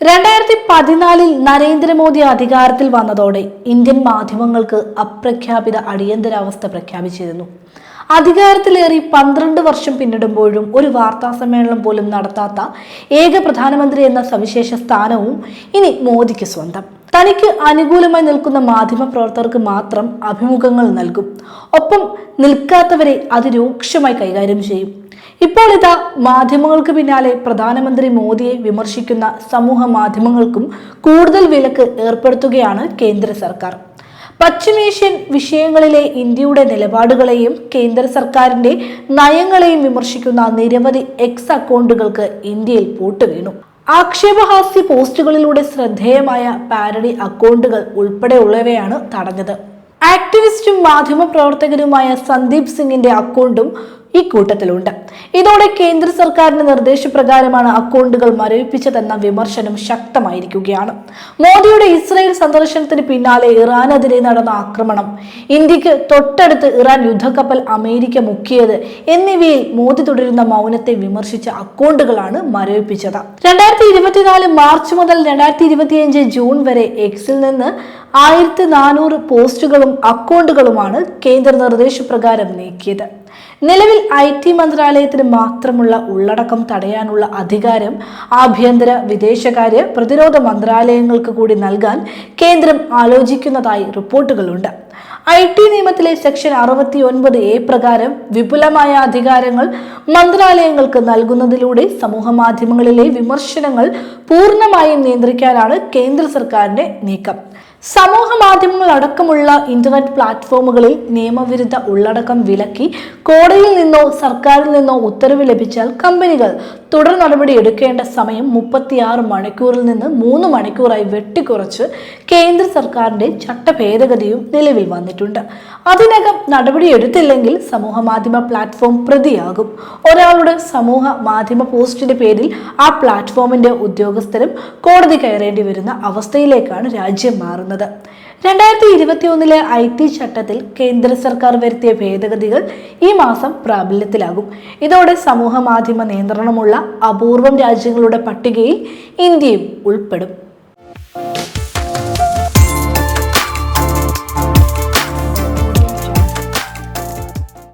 2014 നരേന്ദ്രമോദി അധികാരത്തിൽ വന്നതോടെ ഇന്ത്യൻ മാധ്യമങ്ങൾക്ക് അപ്രഖ്യാപിത അടിയന്തരാവസ്ഥ പ്രഖ്യാപിച്ചിരുന്നു. അധികാരത്തിലേറി 12 വർഷം പിന്നിടുമ്പോഴും ഒരു വാർത്താ സമ്മേളനം പോലും നടത്താത്ത ഏക പ്രധാനമന്ത്രി എന്ന സവിശേഷ സ്ഥാനവും ഇനി മോദിക്ക് സ്വന്തം. തനിക്ക് അനുകൂലമായി നിൽക്കുന്ന മാധ്യമ പ്രവർത്തകർക്ക് മാത്രം അഭിമുഖങ്ങൾ നൽകും, ഒപ്പം നിൽക്കാത്തവരെ അതിരൂക്ഷമായി കൈകാര്യം ചെയ്യും. ഇപ്പോൾ ഇതാ മാധ്യമങ്ങൾക്ക് പിന്നാലെ പ്രധാനമന്ത്രി മോദിയെ വിമർശിക്കുന്ന സമൂഹ മാധ്യമങ്ങൾക്കും കൂടുതൽ വിലക്ക് ഏർപ്പെടുത്തുകയാണ് കേന്ദ്ര സർക്കാർ. പശ്ചിമേഷ്യൻ വിഷയങ്ങളിലെ ഇന്ത്യയുടെ നിലപാടുകളെയും കേന്ദ്ര സർക്കാരിന്റെ നയങ്ങളെയും വിമർശിക്കുന്ന നിരവധി എക്സ് അക്കൗണ്ടുകൾക്ക് ഇന്ത്യയിൽ പൂട്ടുവീണു. ആക്ഷേപഹാസ്യ പോസ്റ്റുകളിലൂടെ ശ്രദ്ധേയമായ പാരഡി അക്കൗണ്ടുകൾ ഉൾപ്പെടെയുള്ളവയാണ് തടഞ്ഞത്. ആക്ടിവിസ്റ്റും മാധ്യമ പ്രവർത്തകനുമായ സന്ദീപ് സിംഗിന്റെ അക്കൗണ്ടും ഈ കൂട്ടത്തിലുണ്ട്. ഇതോടെ കേന്ദ്ര സർക്കാരിന്റെ നിർദ്ദേശപ്രകാരമാണ് അക്കൗണ്ടുകൾ മരവിപ്പിച്ചതെന്ന വിമർശനം ശക്തമായിരിക്കുകയാണ്. മോദിയുടെ ഇസ്രായേൽ സന്ദർശനത്തിന് പിന്നാലെ ഇറാനെതിരെ നടന്ന ആക്രമണം, ഇന്ത്യക്ക് തൊട്ടടുത്ത് ഇറാൻ യുദ്ധക്കപ്പൽ അമേരിക്ക മുക്കിയത് എന്നിവയിൽ മോദി തുടരുന്ന മൗനത്തെ വിമർശിച്ച അക്കൗണ്ടുകളാണ് മരവിപ്പിച്ചത്. 2024 മാർച്ച് മുതൽ 2025 ജൂൺ വരെ എക്സിൽ നിന്ന് 1400 പോസ്റ്റുകളും അക്കൗണ്ടുകളുമാണ് കേന്ദ്ര നിർദ്ദേശപ്രകാരം നീക്കിയത്. നിലവിൽ IT മന്ത്രാലയത്തിന് മാത്രമുള്ള ഉള്ളടക്കം തടയാനുള്ള അധികാരം ആഭ്യന്തര, വിദേശകാര്യ, പ്രതിരോധ മന്ത്രാലയങ്ങൾക്ക് കൂടി നൽകാൻ കേന്ദ്രം ആലോചിക്കുന്നതായി റിപ്പോർട്ടുകളുണ്ട്. IT നിയമത്തിലെ സെക്ഷൻ 69A പ്രകാരം വിപുലമായ അധികാരങ്ങൾ മന്ത്രാലയങ്ങൾക്ക് നൽകുന്നതിലൂടെ സമൂഹ മാധ്യമങ്ങളിലെ വിമർശനങ്ങൾ പൂർണ്ണമായും നിയന്ത്രിക്കാനാണ് കേന്ദ്ര സർക്കാരിന്റെ നീക്കം. സമൂഹ മാധ്യമങ്ങൾ അടക്കമുള്ള ഇന്റർനെറ്റ് പ്ലാറ്റ്ഫോമുകളിൽ നിയമവിരുദ്ധ ഉള്ളടക്കം വിലക്കി കോടതിയിൽ നിന്നോ സർക്കാരിൽ നിന്നോ ഉത്തരവ് ലഭിച്ചാൽ കമ്പനികൾ തുടർ നടപടി എടുക്കേണ്ട സമയം 36 മണിക്കൂറിൽ നിന്ന് 3 മണിക്കൂറായി വെട്ടിക്കുറച്ച് കേന്ദ്ര സർക്കാരിന്റെ ചട്ട ഭേദഗതിയും നിലവിൽ വന്നിട്ടുണ്ട്. അതിനകം നടപടി എടുത്തില്ലെങ്കിൽ സമൂഹ മാധ്യമ പ്ലാറ്റ്ഫോം പ്രതിയാകും. ഒരാളുടെ സമൂഹ മാധ്യമ പോസ്റ്റിന്റെ പേരിൽ ആ പ്ലാറ്റ്ഫോമിന്റെ ഉദ്യോഗസ്ഥരും കോടതി കയറേണ്ടി വരുന്ന അവസ്ഥയിലേക്കാണ് രാജ്യം മാറുന്നത്. 2021 IT ചട്ടത്തിൽ കേന്ദ്ര സർക്കാർ വരുത്തിയ ഭേദഗതികൾ ഈ മാസം പ്രാബല്യത്തിലാകും. ഇതോടെ സമൂഹ മാധ്യമ നിയന്ത്രണമുള്ള അപൂർവം രാജ്യങ്ങളുടെ പട്ടികയിൽ ഇന്ത്യയും ഉൾപ്പെടും.